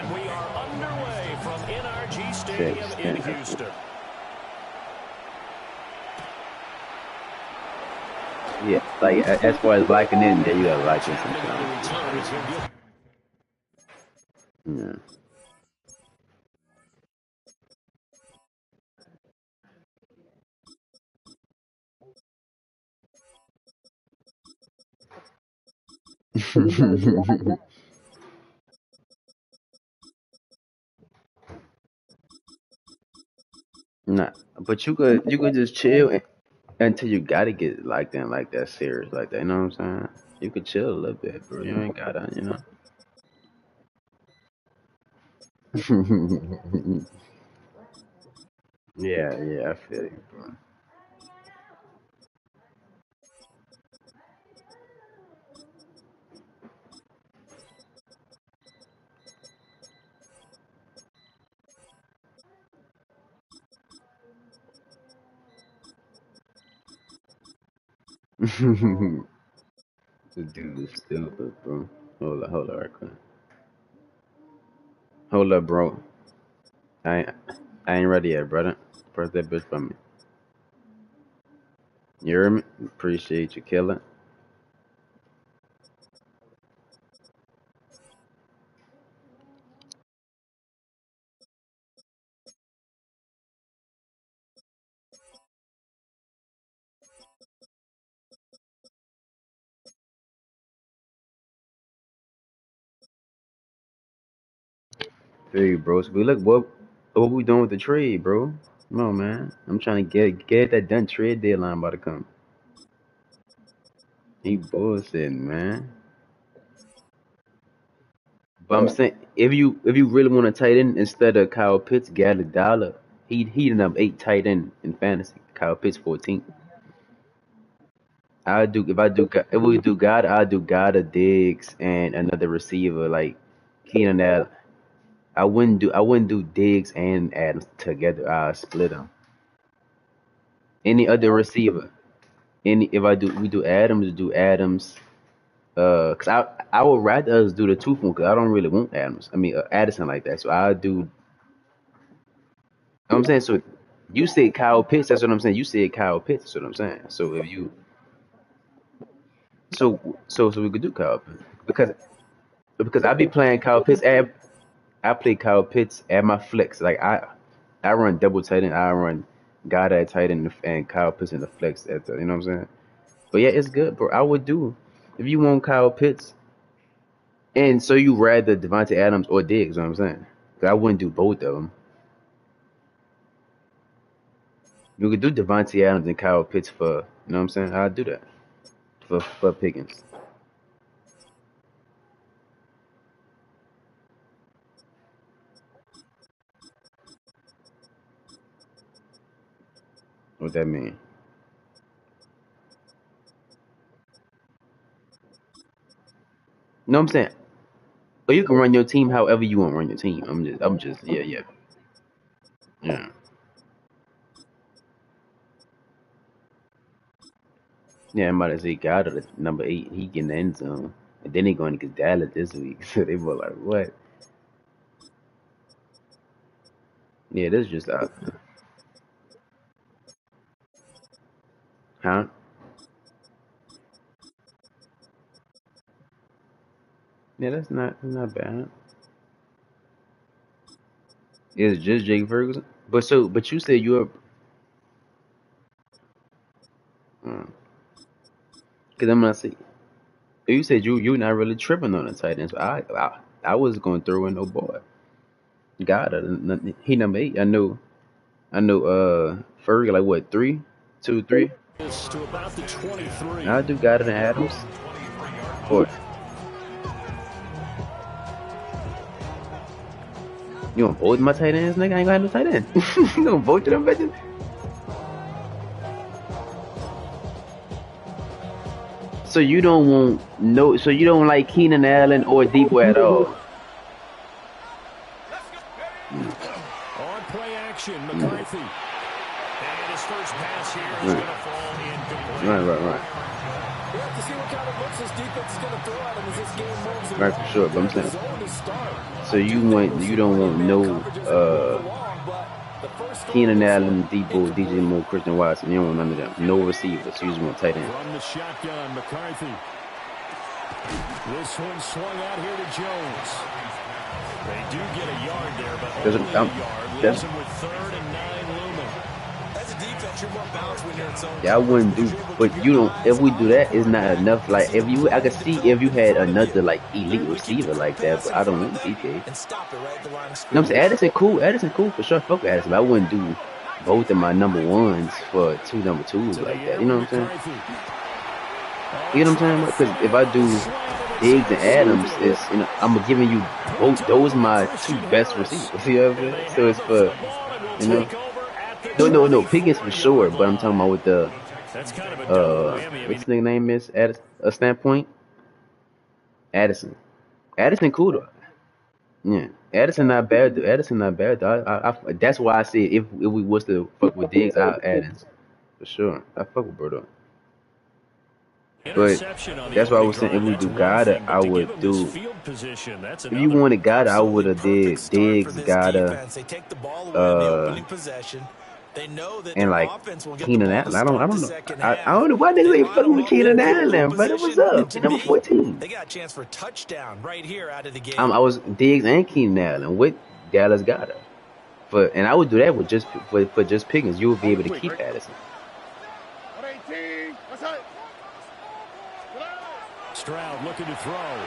And we are underway from NRG Stadium in Houston. Yeah, like as far as liking in, there you gotta like it sometimes. Yeah. Nah, but you could just chill until you gotta get like that serious like that. You know what I'm saying? You could chill a little bit, bro. You ain't gotta, you know. Yeah, I feel you, bro. This dude is stupid, bro. Hold up, right quick. Hold up, bro. I ain't, I ain't ready yet, brother. Press that bitch for me. You hear me? Appreciate you, killer. Feel you, bro. So we look what we doing with the trade, bro. Come on, man. I'm trying to get that done. Trade deadline about to come. He bullshitting, man. But I'm saying if you really want to tight end instead of Kyle Pitts, Dollar, he ended up 8 tight end in fantasy. Kyle Pitts 14. If we do God, I'll do God a Diggs and another receiver like Keenan Allen. I wouldn't do Diggs and Adams together. I split them. Any other receiver. Any if I do we do Adams. Cause I would rather us do the two one because I don't really want Adams. I mean Addison like that. So I do. I'm saying so. You said Kyle Pitts. That's what I'm saying. You said Kyle Pitts. That's what I'm saying. So if you so we could do Kyle Pitts because I be playing Kyle Pitts. I play Kyle Pitts at my flex. Like I run double tight end. I run God at tight end and Kyle Pitts in the flex at the. You know what I'm saying? But yeah, it's good, bro. I would do if you want Kyle Pitts. And so you rather Devontae Adams or Diggs, you know what I'm saying? 'Cause I wouldn't do both of them. You could do Devontae Adams and Kyle Pitts for, you know what I'm saying? I'd do that for Pickens. What that mean? You know what I'm saying? Or you can run your team however you want to run your team. Yeah. Yeah, I'm about to say God at number 8, he getting the end zone. And then they going against Dallas this week. So they were like, what? Yeah, this is just huh? Yeah, that's not bad. It's just Jake Ferguson. But you said you're because I'm not saying you said you not really tripping on the tight end. So I was going throw in no boy. God, he number 8. I know. Ferg like what 3, 2, 3. To about the 23. I do got it in Adams. Or you want both my tight ends, nigga? I ain't gonna have no tight end. You gonna both of them bitches? So you don't want no. So you don't like Keenan Allen or Debo at all. On play action, McCarthy. And his first pass here is going to fall incomplete. Right. We have to see what kind of looks this defense is going to throw at him as this game moves Right, for sure. But I'm saying, zone to start. so you don't want no Keenan Allen, Debo, DJ Moore, Christian Watson. You don't want none of them. No receivers. You just want tight end. From the shotgun, McCarthy. This one swung out here to Jones. They do get a yard there, but only a yard. Leaves him with 3rd and 9 looming. As a defense, you're more balanced when you're in zone. Yeah, I wouldn't do, but you don't. If we do that, it's not enough. Like I could see if you had another like elite receiver like that, but I don't want DK. And stop it right at the line of scrimmage. You know what I'm saying? Addison cool for sure. Fuck Addison, but I wouldn't do both of my number ones for 2 number 2s like that. You know what I'm saying? You know what I'm saying? Because if I do Diggs and Adams, it's I'm giving you both. Those my 2 best receivers. You know what I'm saying? So it's for no Pickens for sure. But I'm talking about with the what's the name is Addison, a standpoint. Addison cool though. Yeah, Addison not bad. That's why I said if we was to fuck with Diggs, I'll Addison for sure. I fuck with Birdo. But that's why I was saying if we do Goddard, I would do. If you wanted Goddard, I would have did Diggs, Goddard, and like Keenan Allen. I don't know. I don't know why niggas ain't fucking with Keenan Allen, but it was up number 14. They got a chance for a touchdown right here out of the game. I was Diggs and Keenan Allen with Dallas Goddard, and I would do that with just Pickens. You would be able to keep Addison. Stroud looking to throw. Got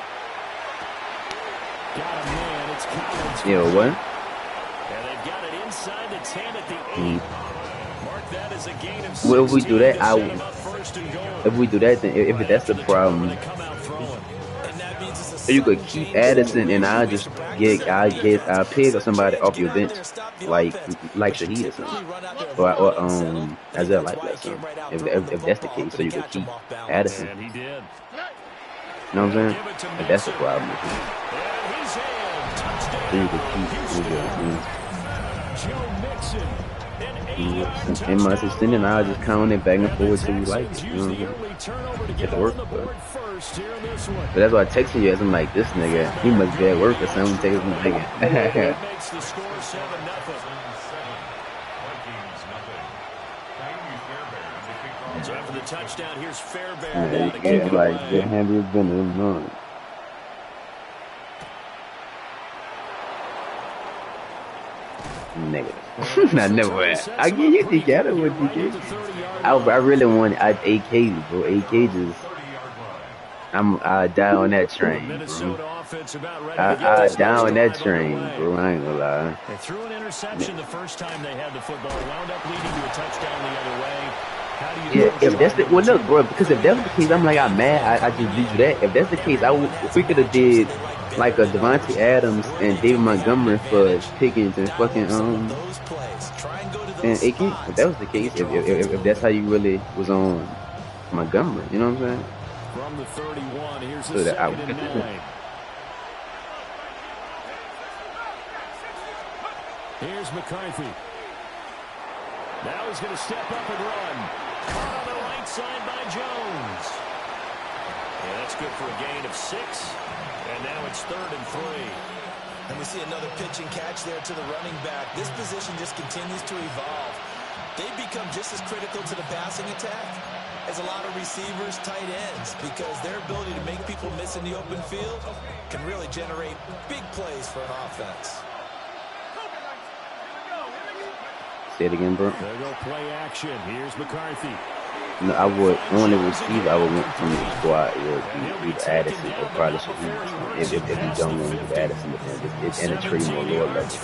him, man. It's Collins. You know what? And they've got it inside the 10 at the 8. Mark that as a gain of 6. Well, if we do that, then if that's the problem, you could keep Addison and I'll pick or somebody off your bench, like Shaheed or something, or Isaiah Likely or something. If that's the case, so you could keep Addison. You know what I'm saying? But that's the problem. So you could keep in my assistant, and I'll just count it back and forward till you like it. You know what I'm saying? It work, but that's why I texted you as I'm like, this nigga, he must be at work or something. Take his nigga. So after the touchdown, here's Fairbairn. Yeah, it's like the handy been on. Negative. I never had. I give you DK. I don't want DK. I really want 8 cages, bro. 8 cages. I die on that train, bro. I die on that train, bro. I ain't gonna lie. They threw an interception the first time they had the football. Wound up leading to a touchdown the other way. If that's the look, bro, because if that was the case, I'm like, I'm mad. I just leave you that. If that's the case, if we could have did like a Devontae Adams and David Montgomery for Pickens and fucking and AK. If that was the case, if that's how you really was on Montgomery, you know what I'm saying? From the 31, here's so the that second and 9. Here's McCarthy. Now he's going to step up and run. Caught on the right side by Jones. Yeah, that's good for a gain of 6. And now it's 3rd and 3. And we see another pitch and catch there to the running back. This position just continues to evolve. They become just as critical to the passing attack as a lot of receivers, tight ends, because their ability to make people miss in the open field can really generate big plays for an offense. Say it again, bro. There go play action. Here's McCarthy. No, I would on the receiver. I would want from the squad. It would be Addison or probably Shaheed. If you don't want to do Addison, but then it's in a tree more lower level,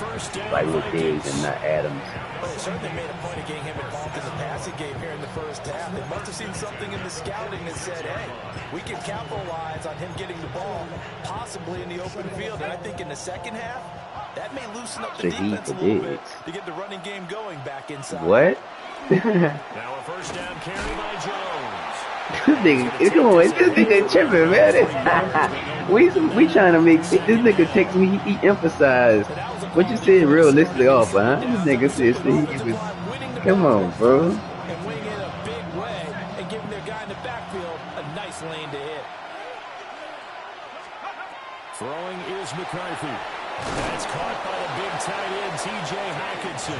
like with Diggs and not Adams. Well, they certainly made a point of getting him involved in the passing game here in the first half. They must have seen something in the scouting that said, hey, we can capitalize on him getting the ball, possibly in the open field. And I think in the second half, that may loosen up the defense a little bit to get the running game going back inside. What? Now a first down carry by Jones. This nigga, come on, this nigga tripping, man. we trying to make this nigga text me. He emphasized what you said realistically off, huh? This nigga said he was. Come on, bro. And winning in a big way and giving their guy in the backfield a nice is McCarthy. That's caught by the big tight end, T.J. Hockenson.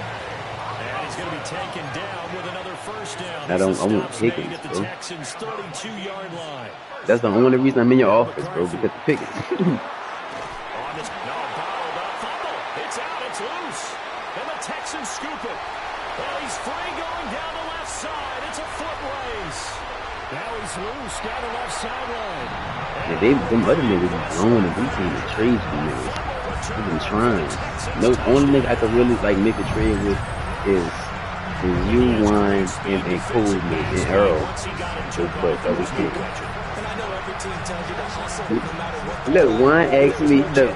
And he's going to be taken down with another first down. I want Pickens, at the bro. Texans' 32-yard line. That's the only reason I'm in your office, bro, because of Pickens. On this, no, bottled up fumble. It's out, it's loose. And the Texans scoop it. Well, he's free going down the left side. It's a foot race. Now he's loose down the left sideline. Yeah, them other niggas be blowing the BT in the trades for niggas. They've been trying. No, only nigga I could really like make a trade with is you, Wine, and Cole, and Earl. But we can't. Look, Wine asked me. Look,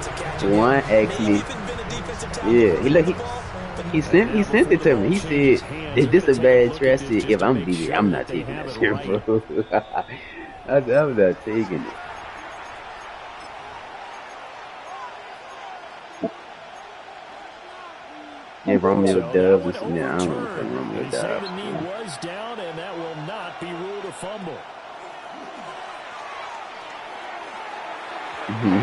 Wine asked me. Yeah, he sent it to me. He said, "Is this a bad trade?" I said, "If I'm DB, I'm not taking that shit, bro." I said, "I'm not taking it." Yeah, Romeo Dubs. Yeah, I don't want to play Romeo Dubs. The knee was down, and that will not be ruled a fumble. Incomplete.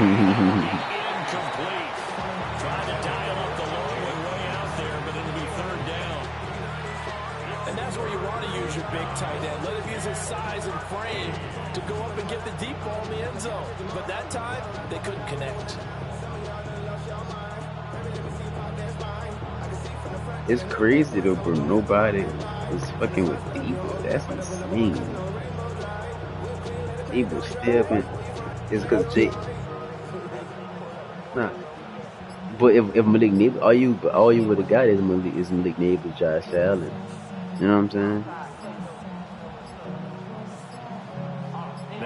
Trying to dial up the long way out there, but it'll be third down. And that's where you want to use your big tight end. Let him use his size and frame to go up and get the deep ball in the end zone. But that time, they couldn't connect. It's crazy though, bro. Nobody is fucking with Debo. That's insane. Debo still been. It's because Jake. Nah. But if Malik Neighbors, all you would have got is Malik Neighbors, Josh Allen. You know what I'm saying?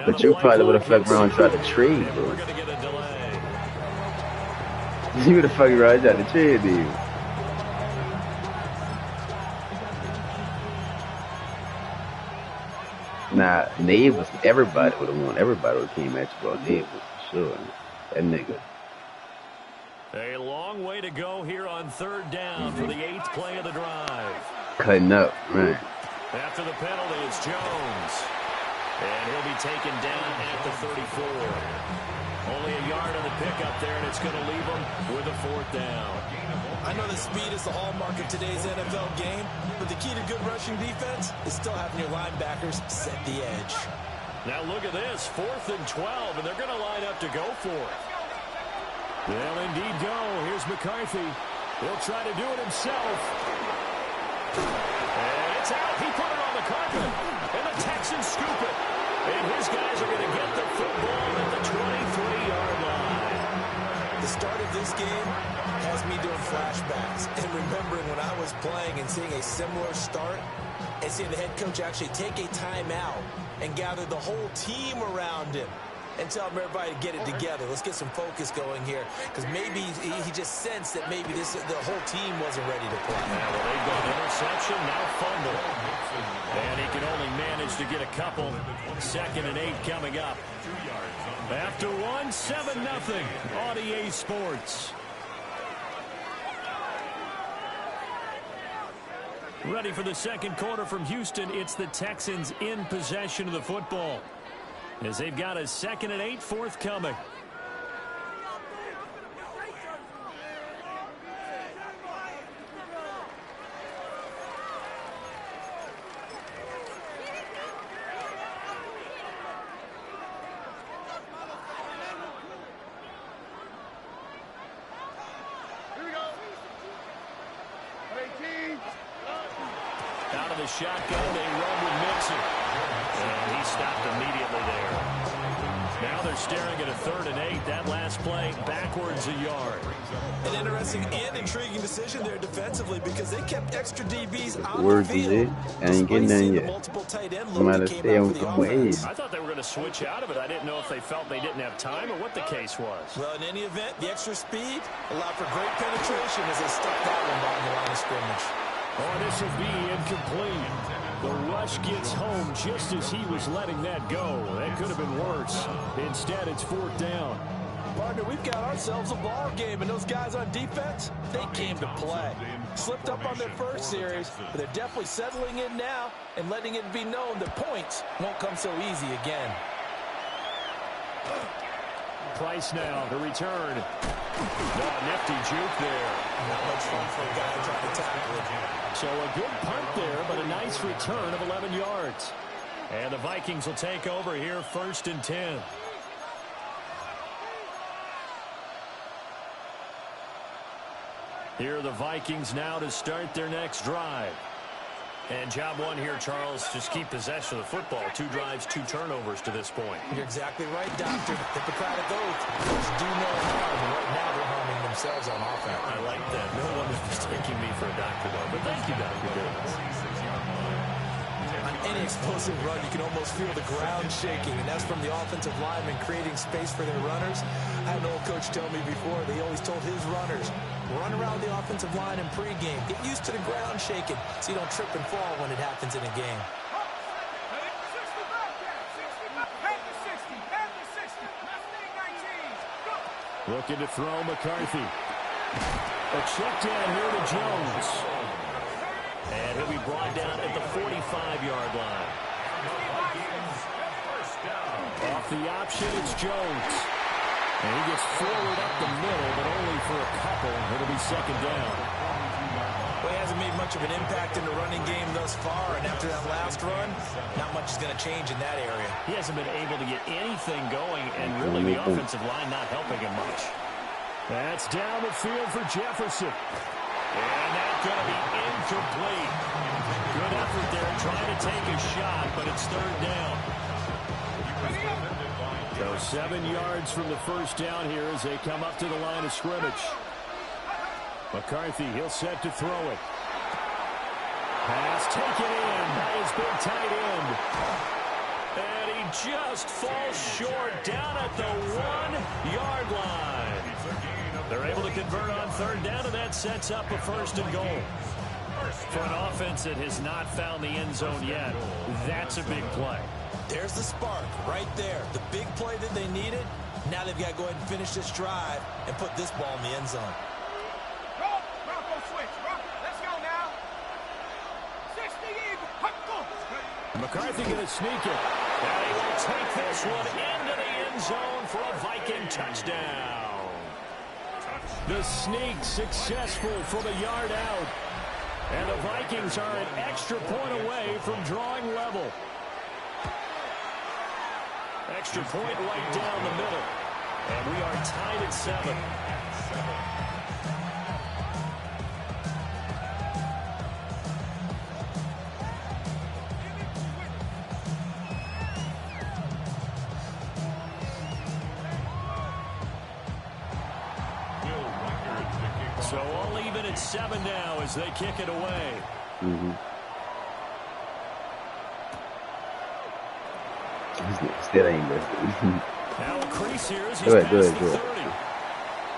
But you probably would have fucked around and tried to trade, bro. You would have fucked around and tried to trade, dude. Nah, Neighbors, everybody would have won. Everybody would have came at you about Neighbors, for sure. That nigga. A long way to go here on third down for the 8th play of the drive. Cutting up, right. After the penalty, it's Jones. And he'll be taken down at the 34. Only a yard on the pickup there, and it's going to leave him with a 4th down. I know the speed is the hallmark of today's NFL game, but the key to good rushing defense is still having your linebackers set the edge. Now look at this, 4th and 12, and they're going to line up to go for it. They'll indeed go. Here's McCarthy. He'll try to do it himself. And it's out. He put it on the carpet. And the Texans scoop it. And his guys are going to get the football at the 23-yard line. The start of this game has me doing flashbacks and remembering when I was playing and seeing a similar start and seeing the head coach actually take a timeout and gather the whole team around him and tell everybody to get it together. Let's get some focus going here, because maybe he just sensed that maybe the whole team wasn't ready to play. Yeah, well, they've got interception, now fumble. And he can only manage to get a couple. 2nd and 8 coming up. After one, 7-0 on EA Sports. Ready for the second quarter from Houston. It's the Texans in possession of the football, as they've got a 2nd and 8 forthcoming. Out of the shotgun, they run with Mixon. And he stopped immediately there. Now they're staring at a 3rd and 8. That last play, backwards a yard. An interesting and intriguing decision there defensively, because they kept extra DBs on Word the field. is it? I ain't getting none yet. Multiple tight end I'm look out that of came out for stay the on my offense. I thought they were going to switch out of it. I didn't know if they felt they didn't have time or what the case was. Well, in any event, the extra speed allowed for great penetration as they stuck that one behind the line of scrimmage. Oh, this will be incomplete. The rush gets home just as he was letting that go. That could have been worse. Instead, it's 4th down. Partner, we've got ourselves a ball game, and those guys on defense, they came to play. Slipped up on their first series, but they're definitely settling in now and letting it be known that points won't come so easy again. Price now to return. Oh, nifty juke there. Not much fun for a guy trying to tackle it. So a good punt there, but a nice return of 11 yards. And the Vikings will take over here, 1st and 10. Here are the Vikings now to start their next drive. And job one here, Charles, just keep possession of the football. 2 drives, 2 turnovers to this point. You're exactly right, Doctor. Hippocratic oath. First do no harm, and right now they're harming themselves on offense. I like that. No one is mistaking me for a doctor, though. But thank you, Dr. Davis. On any explosive run, you can almost feel the ground shaking, and that's from the offensive linemen creating space for their runners. I had an old coach tell me before, they always told his runners, run around the offensive line in pregame. Get used to the ground shaking so you don't trip and fall when it happens in a game. Looking to throw McCarthy. A check down here to Jones. And he'll be brought down at the 45-yard line. Off the option, it's Jones. And he gets forward up the middle, but only for a couple. It'll be 2nd down. Well, he hasn't made much of an impact in the running game thus far, and after that last run, not much is going to change in that area. He hasn't been able to get anything going, and really the offensive line not helping him much. That's down the field for Jefferson. And that's going to be incomplete. Good effort there trying to take a shot, but it's 3rd down. So 7 yards from the 1st down here as they come up to the line of scrimmage. McCarthy, he'll set to throw it. Pass taken in by his big tight end. And he just falls short down at the 1-yard line. They're able to convert on 3rd down, and that sets up a 1st and goal. For an offense that has not found the end zone yet, that's a big play. There's the spark right there. The big play that they needed. Now they've got to go ahead and finish this drive and put this ball in the end zone. McCarthy going to sneak it. And he will take this one into the end zone for a Viking touchdown. The sneak successful from a yard out. And the Vikings are an extra point away from drawing level. Extra point right down the middle. And we are tied at 7. So all even at 7 now as they kick it away. Still ain't listed. Now a crease here as he's past the 30.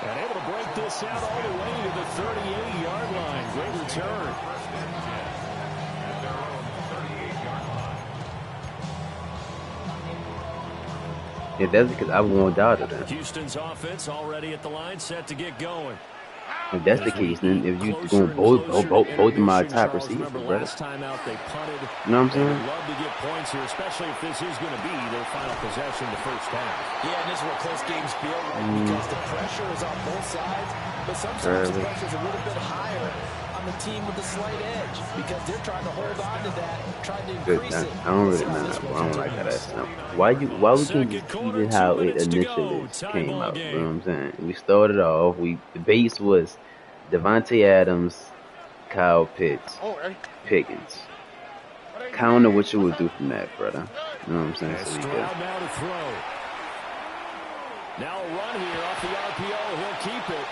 And able to break this out all the way to the 38-yard line. Great return. If that's because I won't doubt it. Houston's offense already at the line, set to get going. If that's the case, then if you going both of my top receivers, brother. Last time out they punted. You know what I'm saying? They'd love to get points here, especially if this is going to be their final possession the first half. Yeah, and this is what close games feel like because the pressure is on both sides, but sometimes the pressure is a little bit higher on the team with a slight edge because they're trying to hold on to that, trying to increase it. I don't really know. I don't like how that's done. Why we can't just keep it how it initially came out? You know what I'm saying? We started off. The base was Devontae Adams, Kyle Pitts, Pickens. Counter what you would do from that, brother. You know what I'm saying? So now to throw. Now a run here off the RPO. He'll keep it.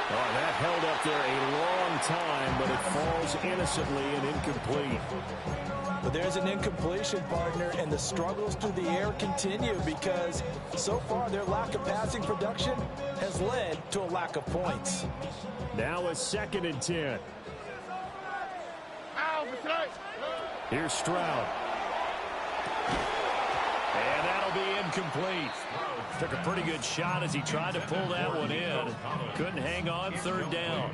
Oh, that held up there a long time, but it falls innocently and incomplete. But there's an incompletion, partner, and the struggles through the air continue because so far their lack of passing production has led to a lack of points. Now a 2nd and 10. Here's Stroud. And that'll be incomplete. Took a pretty good shot as he tried to pull that one in. Couldn't hang on 3rd down.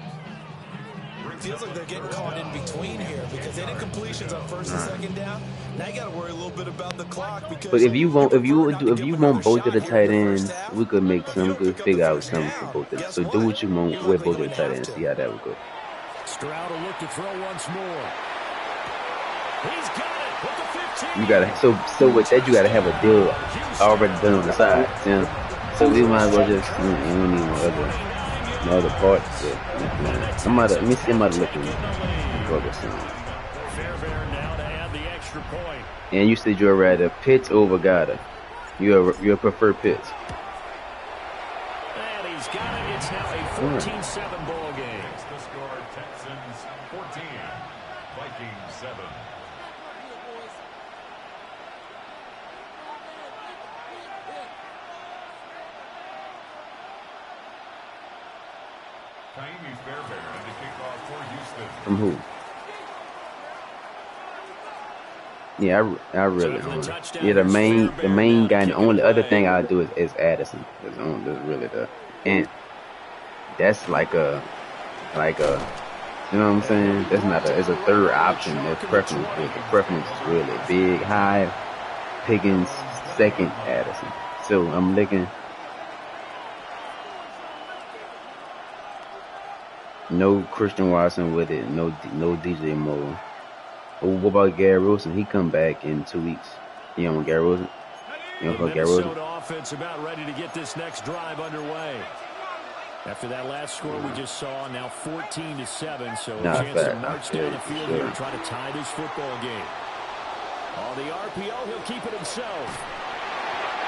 Feels like they're getting caught in between here because they did completions on first and second down. Now you got to worry a little bit about the clock because But if you want, if you want both of the tight ends, we could make some good figure out something for both of them. So do what you want with both of the tight ends. See how that would go. Stroud will look to throw once more. He's got it with the 15. You gotta so with that you gotta have a deal already done on the side. See? So we might as well just you don't need no other parts. Let me see. I'm about to look at Fairbairn now to add the extra point. And you said you'd rather Pitts over Goddard. You prefer Pitts. And he's got it. It's now a 14-7 ball game. The score: Texans 14, Vikings 7. Kaimi Fairbairn to kick off for Houston. From who? Yeah, I really don't. Yeah, the main guy. And the only other thing I do is Addison. That's really and that's like a, you know what I'm saying? That's not it's a third option. There's preference. The preference is really big, high, Pickens, second Addison. So I'm looking. No Christian Watson with it. No DJ Moore. What about Gary Wilson? He come back in 2 weeks. You don't want Gary Wilson? You don't want Gary Wilson? Minnesota offense about ready to get this next drive underway. After that last score we just saw, now 14-7, so a chance to march down the field here and try to tie this football game. On the RPO, he'll keep it himself.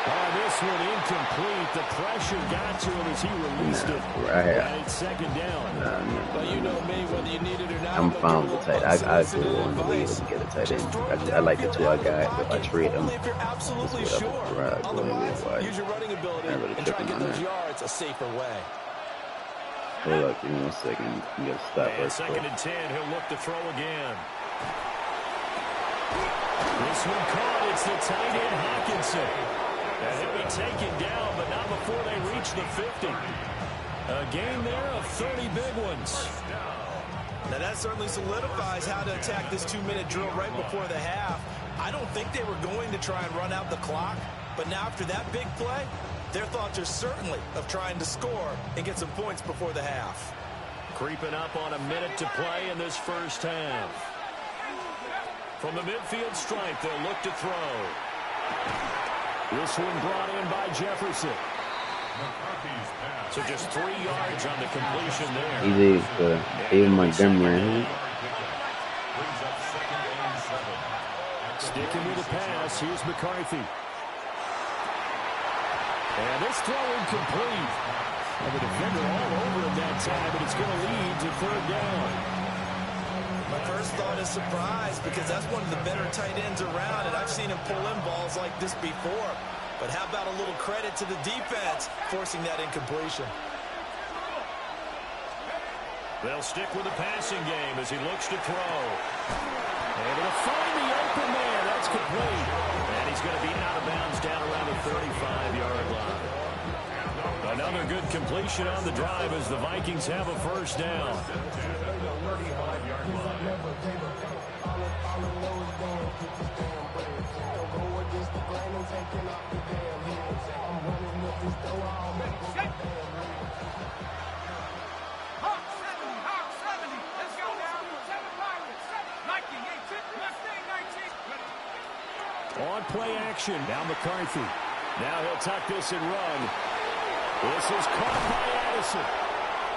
Oh, this one incomplete. The pressure got to him as he released it. And it's second down. But you know me, whether you need it or not. I'm fine with the tight. I go on the way to get a tight end. I like the two I got. If I trade them, if you're absolutely sure, use your running ability and try to get those yards a safer way. Hold up, give me 1 second. You gotta stop and second and 10, he'll look to throw again. This one caught. It's the tight end Hawkinson. And he'll be taken down, but not before they reach the 50. A gain there of 30 big ones. Now that certainly solidifies how to attack this 2-minute drill right before the half. I don't think they were going to try and run out the clock, but now after that big play, their thoughts are certainly of trying to score and get some points before the half. Creeping up on a minute to play in this first half. From the midfield stripe, they'll look to throw. This one brought in by Jefferson. So just 3 yards on the completion there. Easy for David Montgomery. Sticking with the pass, here's McCarthy. And this throw incomplete. And the defender all over him that time, but it's going to lead to third down. My first thought is surprise because that's one of the better tight ends around, and I've seen him pull in balls like this before. But how about a little credit to the defense forcing that incompletion? They'll stick with the passing game as he looks to throw. Able to find the open man. That's complete. And he's going to be out of bounds down around the 35-yard line. Another good completion on the drive as the Vikings have a first down. On play action, now McCarthy. Now he'll tuck this and run. This is caught by Addison.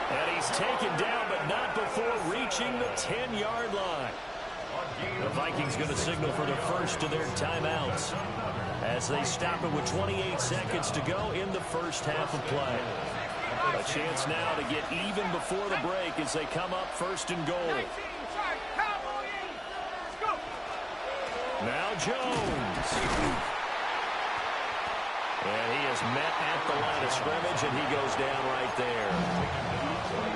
And he's taken down, but not before reaching the 10-yard line. The Vikings going to signal for the first of their timeouts as they stop it with 28 seconds to go in the first half of play. A chance now to get even before the break as they come up first and goal. Now Jones. And he is met at the line of scrimmage, and he goes down right there.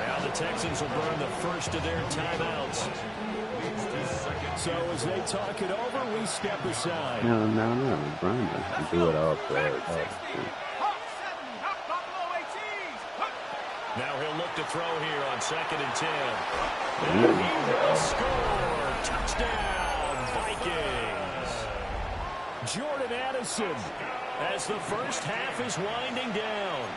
Now the Texans will burn the first of their timeouts. So as they talk it over, we step aside. No. Brian doesn't do it all for Now he'll look to throw here on 2nd and 10. And he will score. Touchdown, Vikings. Jordan Addison as the first half is winding down.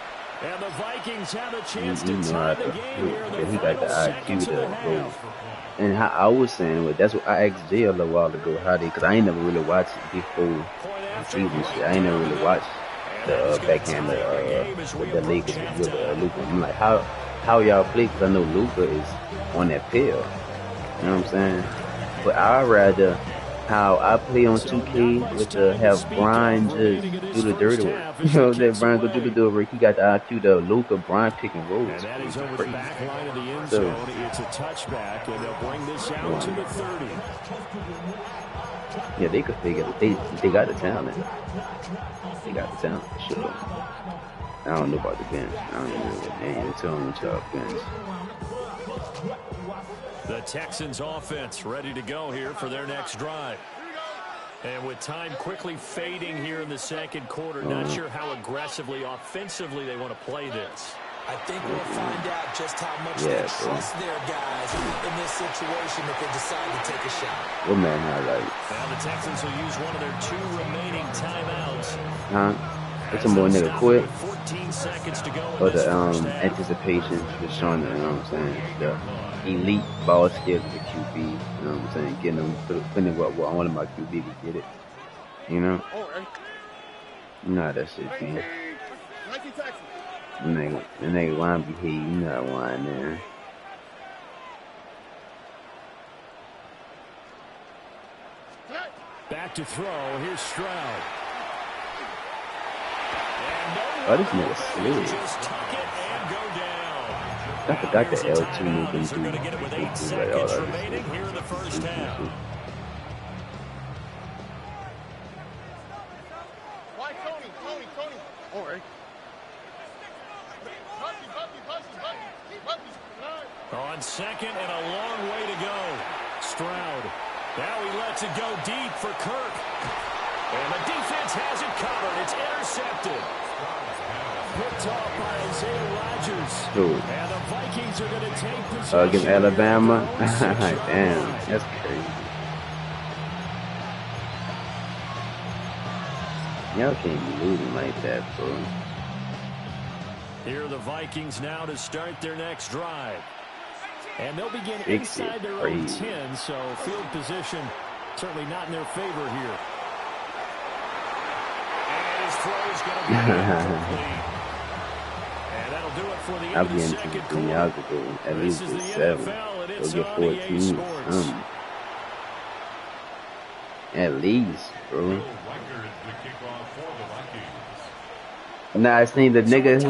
And the Vikings have a chance to tie the game here in the final seconds of the half. And how I was saying, that's what I asked Jay a little while ago, how they, because I ain't never really watched it before the season shit. I ain't never really watched the backhand with the Lakers with Luka. I'm like, how y'all play? Because I know Luka is on that pill. You know what I'm saying? But I'd rather how I play on 2K with to have Brian just do the dirty work. You know, that Brian go do the dirty work. He got the IQ, the Luka Brian pick and roll. And that is over the back line of the end zone. It's a touchback, and they'll bring this out to the 30. Yeah, they could figure it. They got the talent. They got the talent for sure. I don't know about the bench. I don't know what they're telling each other bench. The Texans offense ready to go here for their next drive. And with time quickly fading here in the second quarter, not sure how aggressively, offensively they want to play this. I think we'll find out just how much they trust their guys in this situation if they decide to take a shot. What man highlight? Now the Texans will use one of their 2 remaining timeouts. It's some more nigga quit. 14 seconds to go. Or the anticipation, just showing the, you know what I'm saying, the elite ball skills of the QB, you know what I'm saying, getting them, putting what I wanted my QB to get it, you know? Nah, that shit, man. The nigga wine be here, you know wine there. Back to throw, here's Stroud. Oh, this nigga slick. I forgot the L2 move can do like all that shit. Here in the first half. On 2nd and a long way to go. Stroud. Now he lets it go deep for Kirk. And the defense has it covered. It's intercepted. Picked off by Isaiah Rodgers. And the Vikings are going to take possession. Against Alabama? Damn, that's crazy. Y'all can't be losing like that, bro. Here are the Vikings now to start their next drive. And they'll begin inside their own 10, so field position certainly not in their favor here. And his throw is going to be incomplete. And that'll do it for the end of the second quarter. At least This is the 7. NFL, and Go it's get on 14. EA Sports. At least, bro. Nah, I seen the nigga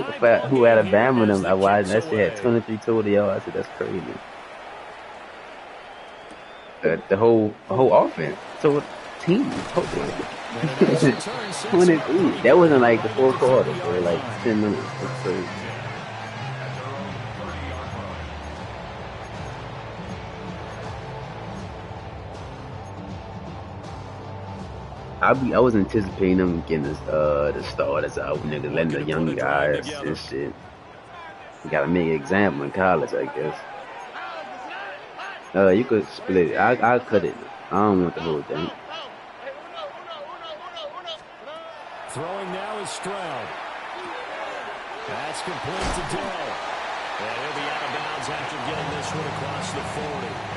who Alabama them. I watched that shit had 23 total yards. I said that's crazy. The whole offense, so team, 23. That wasn't like the 4th quarter, bro. Like 10 minutes. That's crazy. I was anticipating them getting the starters out, niggas, letting the young guys and shit. You gotta make an example in college, I guess. You could split it. I cut it. I don't want the whole thing. Throwing now is Stroud. That's complete to Dell. And he'll be out of bounds after getting this one across the 40.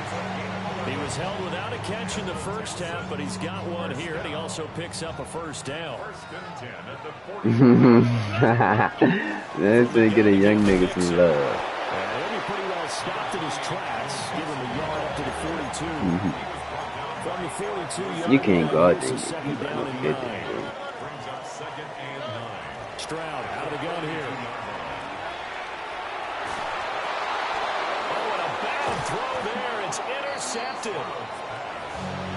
He was held without a catch in the first half, but he's got one here, and he also picks up a first down. Let's get a young nigga some love. He'll be pretty well stopped in his tracks, giving him a yard up to the 42. From the 42, you can't guard that. Second down and 9. Stroud out of the gun here. Oh, and a bad throw there. It's intercepted.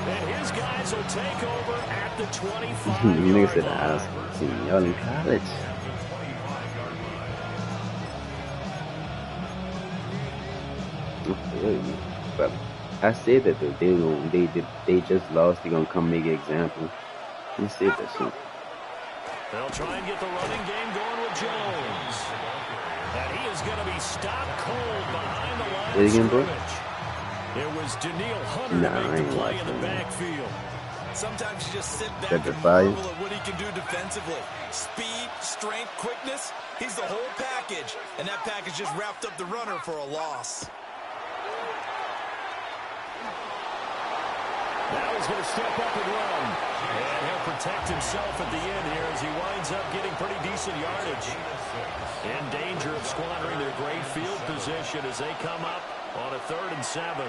And his guys will take over at the 25. Nigga said, y'all in college. But I said that though, they just lost. They're gonna come make an example. He said that shit. They'll try and get the running game going with Jones. And he is going to be stopped cold behind the line Say it of again, bro. scrimmage. It was Daniil Hunter Nah, to I make ain't the play in the watching. backfield. Sometimes you just sit back Got the and fire. marvel at what he can do defensively. Speed, strength, quickness. He's the whole package. And that package just wrapped up the runner for a loss. Now he's going to step up and run. And he'll protect himself at the end here as he winds up getting pretty decent yardage. In danger of squandering their great field position as they come up on a 3rd and 7.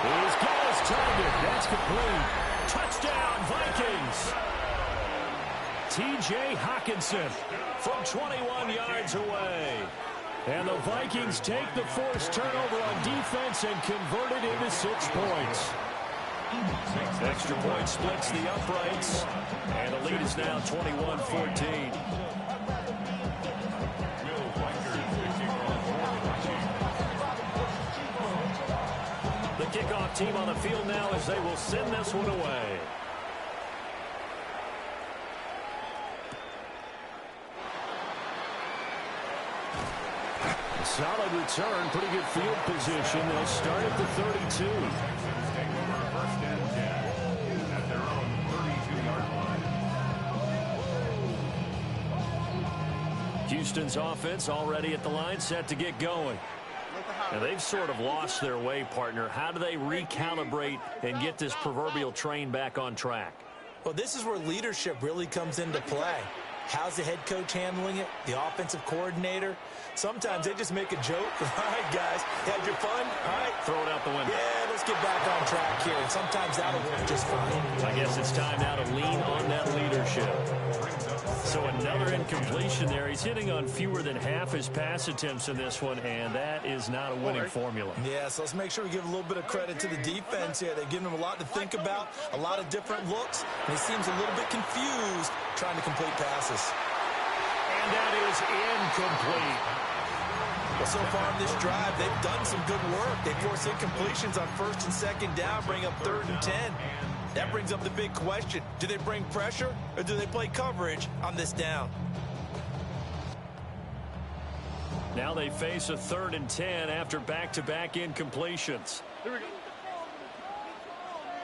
He's got his target. That's complete. Touchdown, Vikings. T.J. Hawkinson from 21 yards away. And the Vikings take the forced turnover on defense and convert it into 6 points. Extra point splits the uprights. And the lead is now 21-14. The kickoff team on the field now as they will send this one away. A solid return, pretty good field position. They'll start at the 32. At their own 32-yard line. Houston's offense already at the line, set to get going. Now, they've sort of lost their way, partner. How do they recalibrate and get this proverbial train back on track? Well, this is where leadership really comes into play. How's the head coach handling it? The offensive coordinator? Sometimes they just make a joke. All right, guys, had your fun? All right. Throw it out the window. Yeah, let's get back on track here. And sometimes that'll work just fine. I guess it's time now to lean on that leadership. So another incompletion there. He's hitting on fewer than half his pass attempts in this one, and that is not a winning formula. Yeah, so let's make sure we give a little bit of credit to the defense here. They've given him a lot to think about, a lot of different looks, and he seems a little bit confused trying to complete passes. And that is incomplete. Well, so far in this drive, they've done some good work. They force incompletions on 1st and 2nd down, bring up 3rd and 10. That brings up the big question. Do they bring pressure or do they play coverage on this down? Now they face a 3rd and 10 after back-to-back incompletions. Here we go.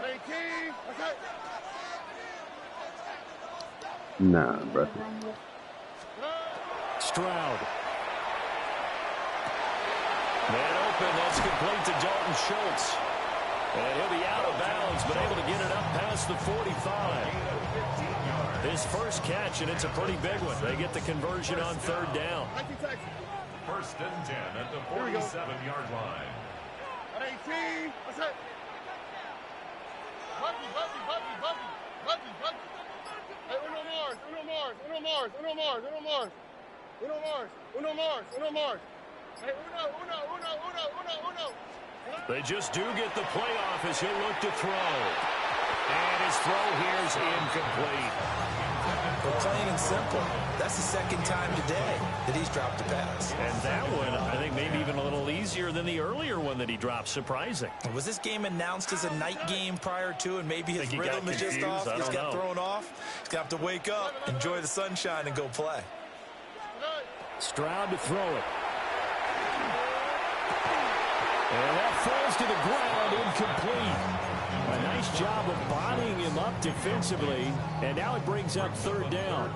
18. Okay. Nah, brother. Stroud. Man open, that's complete to Dalton Schultz. And he'll be out of bounds, but able to get it up past the 45. His first catch, and it's a pretty big one. They get the conversion on 3rd down. 1st and 10 at the 47-yard line. 18. What's that? Buggy. Hey, Uno Mars. Hey, Uno. They just do get the playoff as he'll look to throw. And his throw here is incomplete. Well, plain and simple, that's the 2nd time today that he's dropped a pass. And that one, I think, maybe even a little easier than the earlier one that he dropped. Surprising. Was this game announced as a night game prior to, and maybe his Think he rhythm got is just confused? off? I He's don't got know. thrown off. He's going to have to wake up, enjoy the sunshine, and go play. Stroud to throw it. And that falls to the ground, incomplete. A nice job of bodying him up defensively, and now it brings up 3rd down.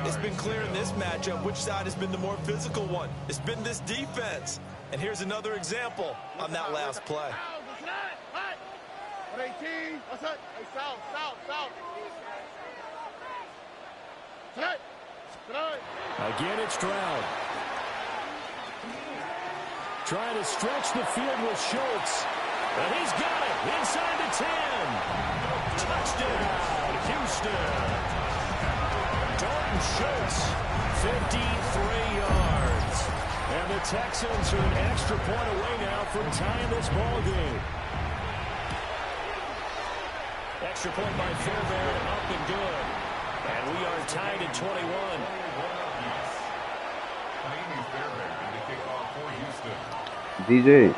It's been clear in this matchup which side has been the more physical one. It's been this defense. And here's another example on that last play. 18. What's that? Hey, south. Tonight. Again, it's Stroud. Trying to stretch the field with Schultz. And he's got it inside the 10. Touchdown, Houston. Dalton Schultz, 53 yards. And the Texans are an extra point away now from tying this ball game. Extra point by Fairbairn, up and good. And we are tied at 21. DJ.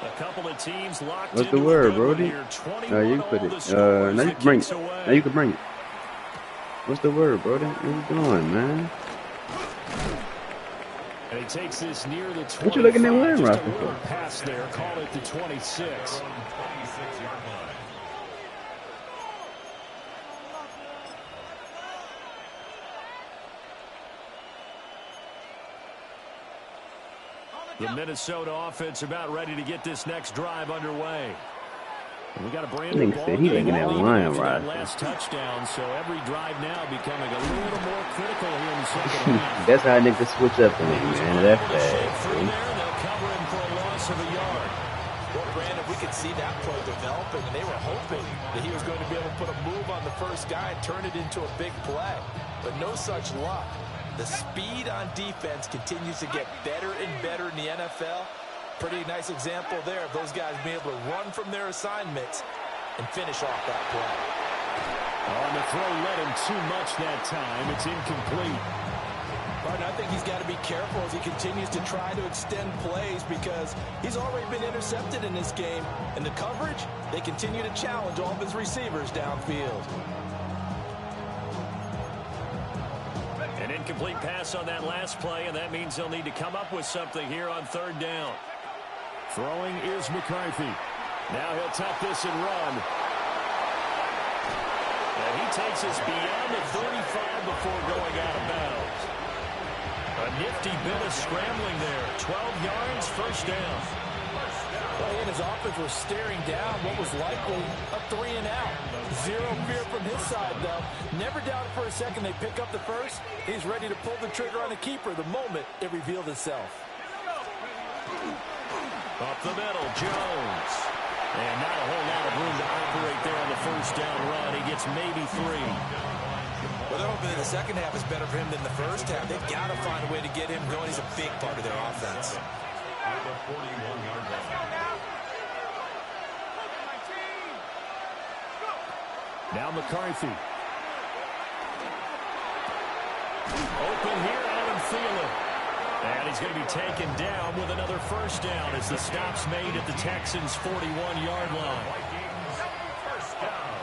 A couple of teams locked What's the into word, a good one Brody? here. You can put it. Now you can bring it. Now you can bring it. What's the word, bro? What you doing, man? And he takes this near the 25. What you looking at wearing, Just a Rocky, little for? pass there. Call it the 26. 26-yard line. The Minnesota offense about ready to get this next drive underway. And we got a brand new Nigga ball said he game looking at leading line, after that right? last touchdown. So every drive now becoming a little more critical here in the second half. That's how niggas switch up on you, man. That's Able to shake bad, through bro. there, and they'll cover him for a loss of a yard. Well, Brandon, we could see that play developing, and they were hoping that he was going to be able to put a move on the first guy and turn it into a big play. But no such luck. The speed on defense continues to get better and better in the NFL. Pretty nice example there of those guys being able to run from their assignments and finish off that play. On the throw, led him too much that time. It's incomplete. Martin, I think he's got to be careful as he continues to try to extend plays because he's already been intercepted in this game. And the coverage, they continue to challenge all of his receivers downfield. An incomplete pass on that last play, and that means they'll need to come up with something here on third down. Throwing is McCarthy. Now he'll tuck this and run. And he takes us beyond the 35 before going out of bounds. A nifty bit of scrambling there. 12 yards, first down. Well, he and his offense were staring down what was likely a 3 and out. Zero fear from his side, though. Never doubted for a second they pick up the first. He's ready to pull the trigger on the keeper the moment it revealed itself. Up the middle, Jones. And not a whole lot of room to operate there on the first down run. He gets maybe 3. Well, they're hoping that the second half is better for him than the first half. They've got to find a way to get him going. He's a big part of their offense. At the 41-yard line. Now McCarthy. Open here, Adam Thielen. And he's going to be taken down with another first down as the stop's made at the Texans' 41-yard line. Vikings, first down.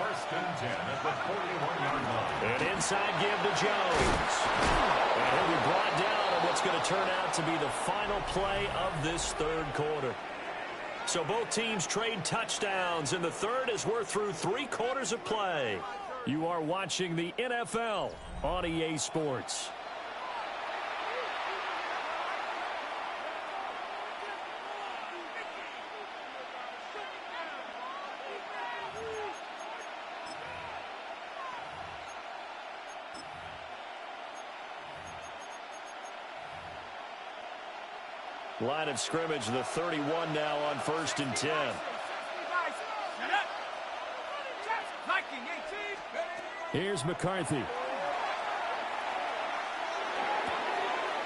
First and 10 at the 41-yard line. An inside give to Jones. And he'll be brought down on what's going to turn out to be the final play of this third quarter. So both teams trade touchdowns in the third as we're through 3 quarters of play. You are watching the NFL on EA Sports. Line of scrimmage, the 31 now on first and 10. Here's McCarthy.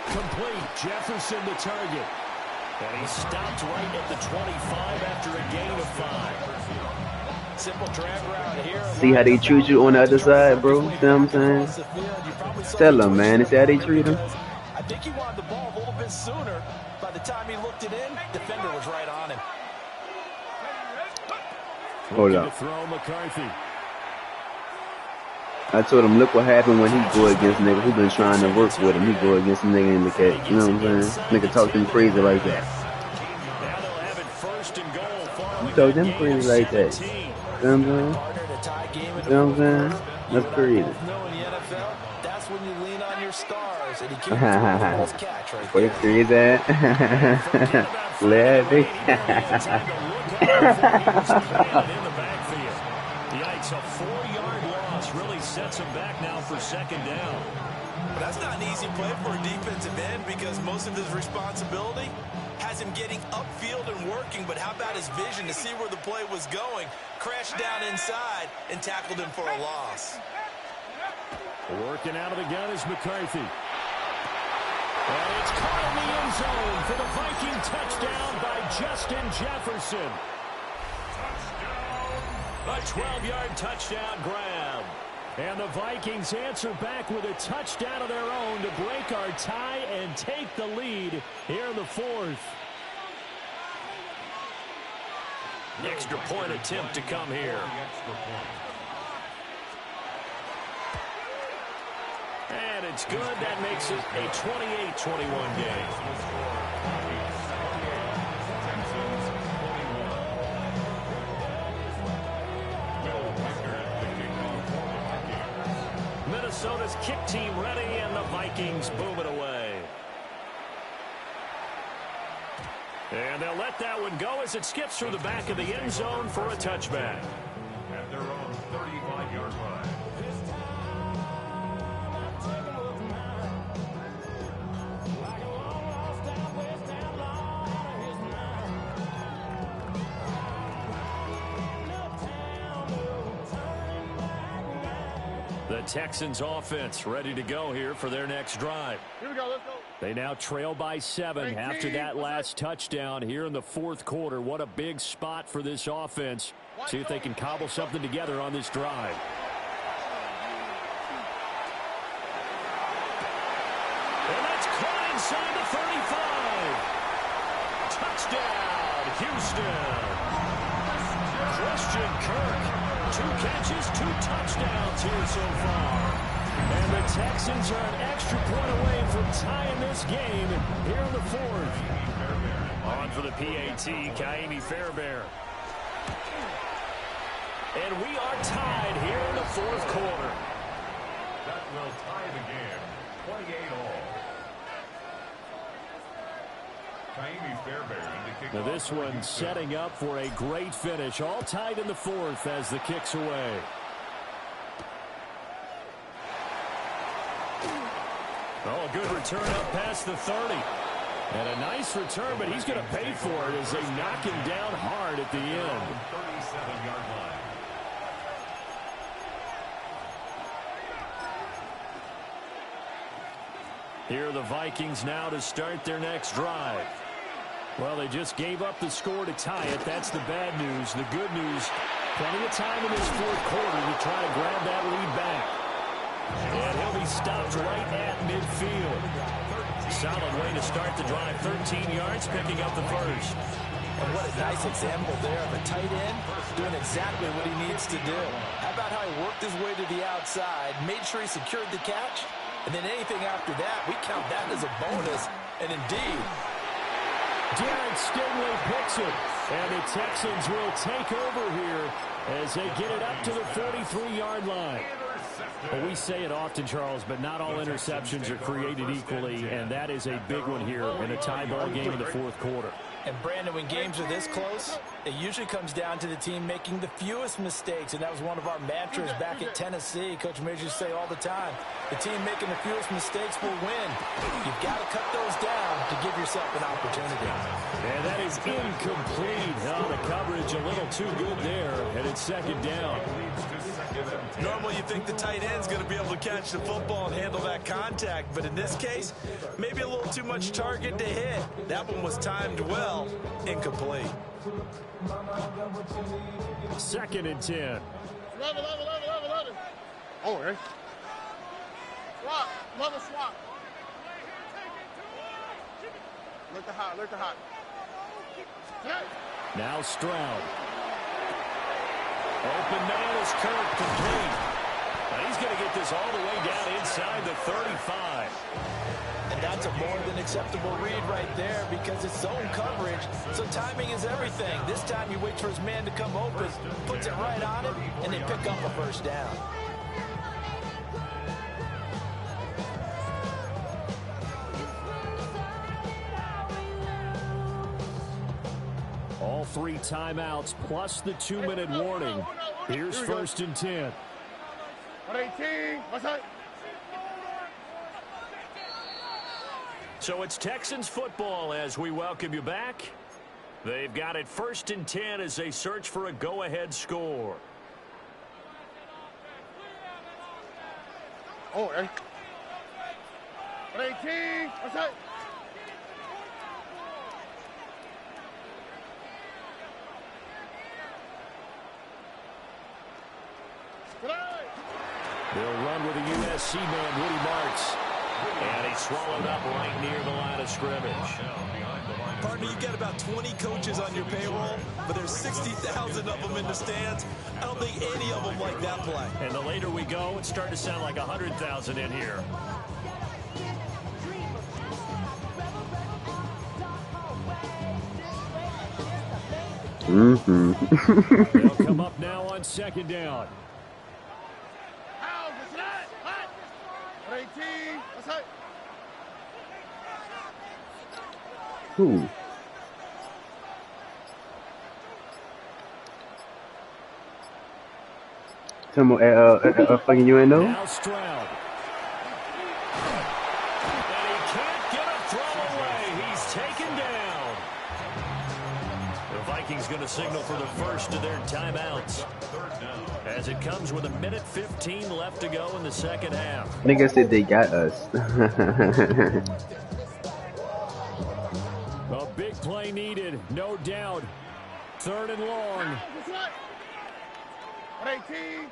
Complete. Jefferson the target. And he stopped right at the 25 after a gain of 5. Simple drag route here. See how they treat you on the other side, bro? See what I'm saying? Tell them, man. See how they treat him? I think he wanted the ball a little bit sooner. By the time he looked it in, defender was right on him. Hold up. Throw McCarthy. I told him, look what happened when he go against nigga who been trying to work with him. He go against a nigga in the catch. You know what I'm saying? Nigga talk to him crazy like that. Now they'll have it first and goal. You talk them crazy like that. You know what I'm saying? You know what I'm saying? That's crazy. That's when you lean on your stars. And he keeps catch right What there. a crazy ass. Larry. Yikes, a 4-yard loss really sets him back now for second down. But that's not an easy play for a defensive end because most of his responsibility has him getting upfield and working. But how about his vision to see where the play was going? Crashed down inside and tackled him for a loss. Working out of the gun is McCarthy. And it's caught in the end zone for the Viking touchdown by Justin Jefferson. A 12-yard touchdown grab. And the Vikings answer back with a touchdown of their own to break our tie and take the lead here in the fourth. Extra point attempt to come here. And it's good. That makes it a 28-21 game. Minnesota's kick team ready, and the Vikings boom it away. And they'll let that one go as it skips through the back of the end zone for a touchback. At their own 35-yard line. The Texans offense ready to go here for their next drive. Here we go, let's go. They now trail by 7 after that last touchdown here in the fourth quarter. What a big spot for this offense. See if they can cobble something together on this drive. And that's caught inside the 35. Touchdown, Houston. Christian Kirk. 2 catches, 2 touchdowns here so far. And the Texans are an extra point away from tying this game here in the fourth. On for the PAT, Kaimi Fairbairn. And we are tied here in the fourth quarter. That will tie the game, 28 all. Kaimi Fairbairn to kick Now off this for one Houston. setting up for a great finish. All tied in the fourth as the kick's away. Oh, a good return up past the 30. And a nice return, but he's going to pay for it as they knock him down hard at the end. 37-yard line. Here are the Vikings now to start their next drive. Well, they just gave up the score to tie it. That's the bad news. The good news, plenty of time in this fourth quarter to try to grab that lead back. And he'll be stopped right at midfield. Solid way to start the drive. 13 yards, picking up the first. And what a nice example there of a tight end doing exactly what he needs to do. How about how he worked his way to the outside, made sure he secured the catch, and then anything after that, we count that as a bonus. And indeed, Derek Stingley picks it. And the Texans will take over here as they get it up to the 43-yard line. Well, we say it often, Charles, but not all interceptions are created equally, and that is a big one here in a tie ball game in the fourth quarter. and Brandon, when games are this close, it usually comes down to the team making the fewest mistakes, and that was one of our mantras back at Tennessee. Coach Major used to say all the time, the team making the fewest mistakes will win. You've got to cut those down to give yourself an opportunity. And that is incomplete. Oh, the coverage a little too good there, and it's second down. Normally you think the tight end's going to be able to catch the football and handle that contact, but in this case, maybe a little too much target to hit. That one was timed well, incomplete. Second and 10. 11. Oh, okay. Swap. Love a swap. Look the hot. Hey. Now Stroud. Open man is Kirk, complete. But he's going to get this all the way down inside the 35. And that's a more than acceptable read right there because it's zone coverage, so timing is everything. This time he waits for his man to come open, puts it right on him, and they pick up a first down. All 3 timeouts plus the 2-minute warning. Here's first and 10. 118. What's that? So it's Texans football as we welcome you back. They've got it first and 10 as they search for a go-ahead score. Oh, okay. 118. What's that? They'll run with a USC man, Woody Marks. And he's swallowed up right near the line of scrimmage. Partner, you've got about 20 coaches on your payroll, but there's 60,000 of them in the stands. I don't think any of them like that play. And the later we go, it's starting to sound like 100,000 in here. They'll come up now on second down. Who? Come on, fucking UNO? Now Stroud. And he can't get a throw away. He's taken down. The Vikings going to signal for the first of their timeouts, as it comes with 1:15 left to go in the second half. I think I said they got us. A big play needed, no doubt. Third and long. 18.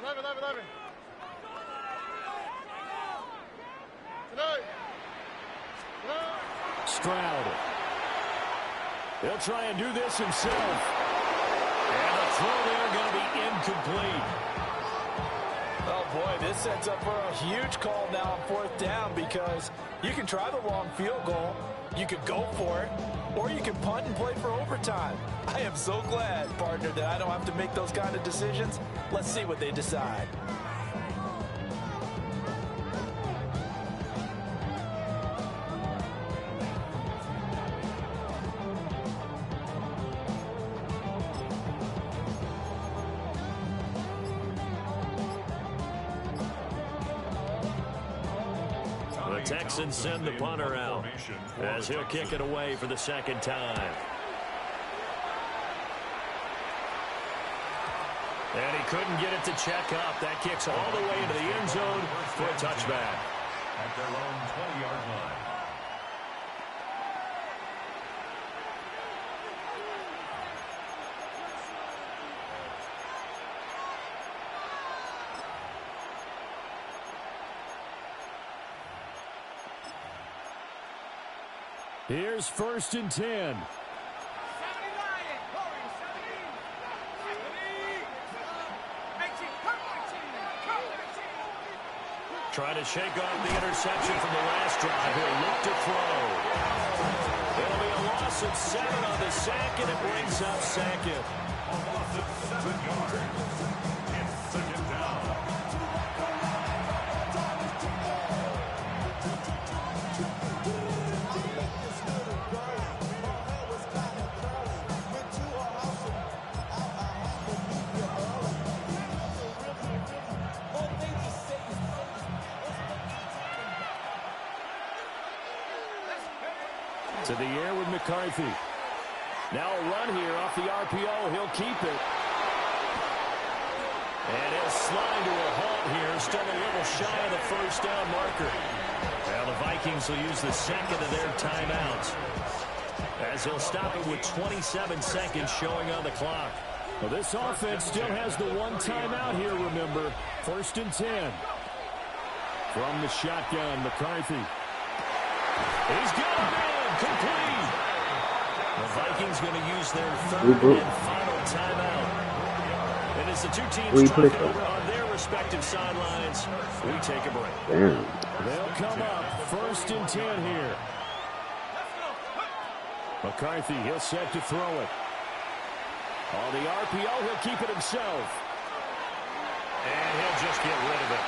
11. Stroud. He'll try and do this himself. And the throw there going to be incomplete. Oh, boy, this sets up for a huge call now on fourth down, because you can try the long field goal, you could go for it, or you can punt and play for overtime. I am so glad, partner, that I don't have to make those kind of decisions. Let's see what they decide. The Texans send the punter out, as he'll kick it away for the second time. And he couldn't get it to check up. That kicks all the way into the end zone for a touchback. At their own 20-yard line. Here's first and 10. Trying to shake off the interception from the last drive. He'll look to throw. It'll be a loss of 7 on the sack, and it brings up second. A loss of 7 yards. It's second down. To the air with McCarthy. Now a run here off the RPO. He'll keep it. And he'll slide to a halt here. Still a little shy of the first down marker. Well, the Vikings will use the second of their timeouts, as he'll stop it with 27 seconds showing on the clock. Well, this offense still has the one timeout here, remember. First and 10. From the shotgun, McCarthy. He's got him in. Complete. The Vikings going to use their third and final timeout. And as the two teams talk it over on their respective sidelines, we take a break. Damn. They'll come up first and 10 here. McCarthy, he'll set to throw it. On the RPO, he'll keep it himself. And he'll just get rid of it.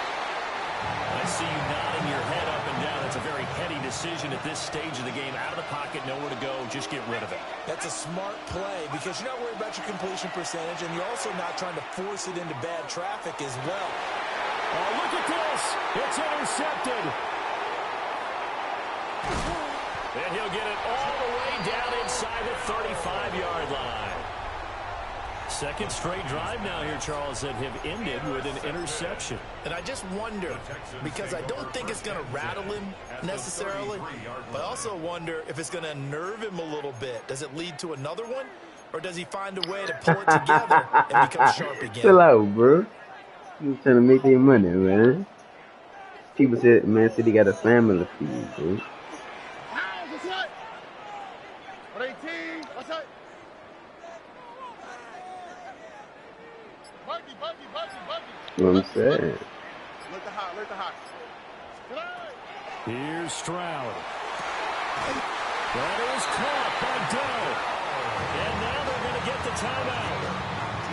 I see you nodding your head up and down. It's a very heady decision at this stage of the game. Out of the pocket, nowhere to go. Just get rid of it. That's a smart play, because you're not worried about your completion percentage, and you're also not trying to force it into bad traffic as well. Oh, look at this. It's intercepted. And he'll get it all the way down inside the 35-yard line. Second straight drive now here, Charles, that have ended with an interception. And I just wonder, because I don't think it's going to rattle him necessarily, but I also wonder if it's going to unnerve him a little bit. Does it lead to another one, or does he find a way to pull it together and become sharp again? Chill out, bro. You trying to make their money, man. People said Man City got a family feud, dude. House, what's up? What 18? What's up? Buggy, buggy, buggy, buggy. You know what I'm Buggy, buggy. saying? Let the hot, let the hot. Here's Stroud. That is caught by Doe. And now they're going to get the timeout.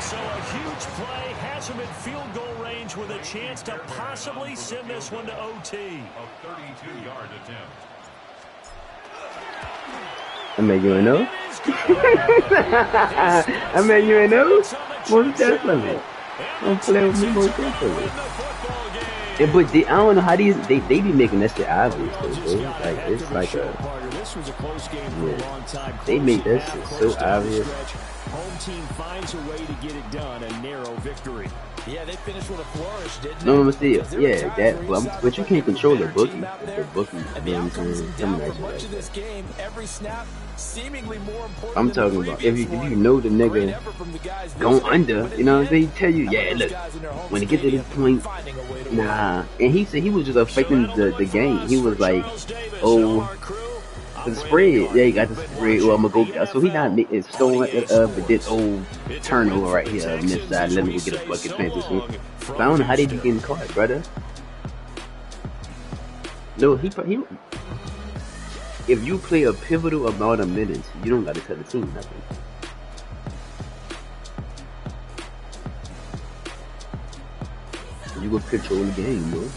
So a huge play has him in field goal range with a chance to possibly send this one to OT. A 32-yard attempt. I mean, you ain't know? I mean, you ain't know? Most definitely. Don't play with me, most definitely. Yeah, but I don't know how they be making that shit obvious, though, bro. Like, it's like This was a close game for a long time. they make that shit so obvious. Home team finds a way to get it done, a narrow victory. Yeah, they finished with a flourish, didn't they? No, I'm still, yeah, that, but you can't control the bookie. The bookie, you know what I'm saying? Coming at you like Much of this that. game, every snap seemingly more important. I'm than the talking about if you previous know the one. Great nigga effort from the guys going visiting, under, but you know, in the they end, tell you, how yeah, about look, those guys in their home when they get to this stadium point, finding a way to nah. And he said he was just affecting the game. He was like, oh, the spread, yeah, he got the spread. Well, I'm gonna go. So he not making stone but this old turnover right here on this side. Let me go get a bucket transition. But I don't know how they be getting caught, brother. No, he. If you play a pivotal amount of minutes, you don't gotta tell the team nothing. You go control the game, bro.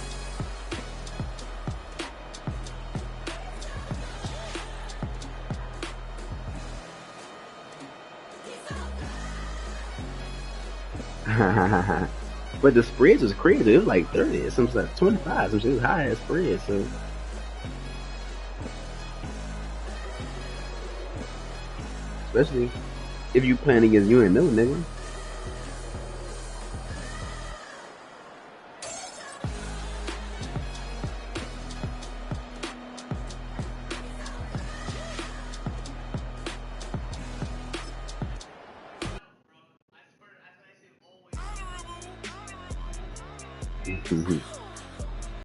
But the spreads was crazy. It was like 30, some like 25, some shit was high as spread. So especially if you playing against UNO, nigga.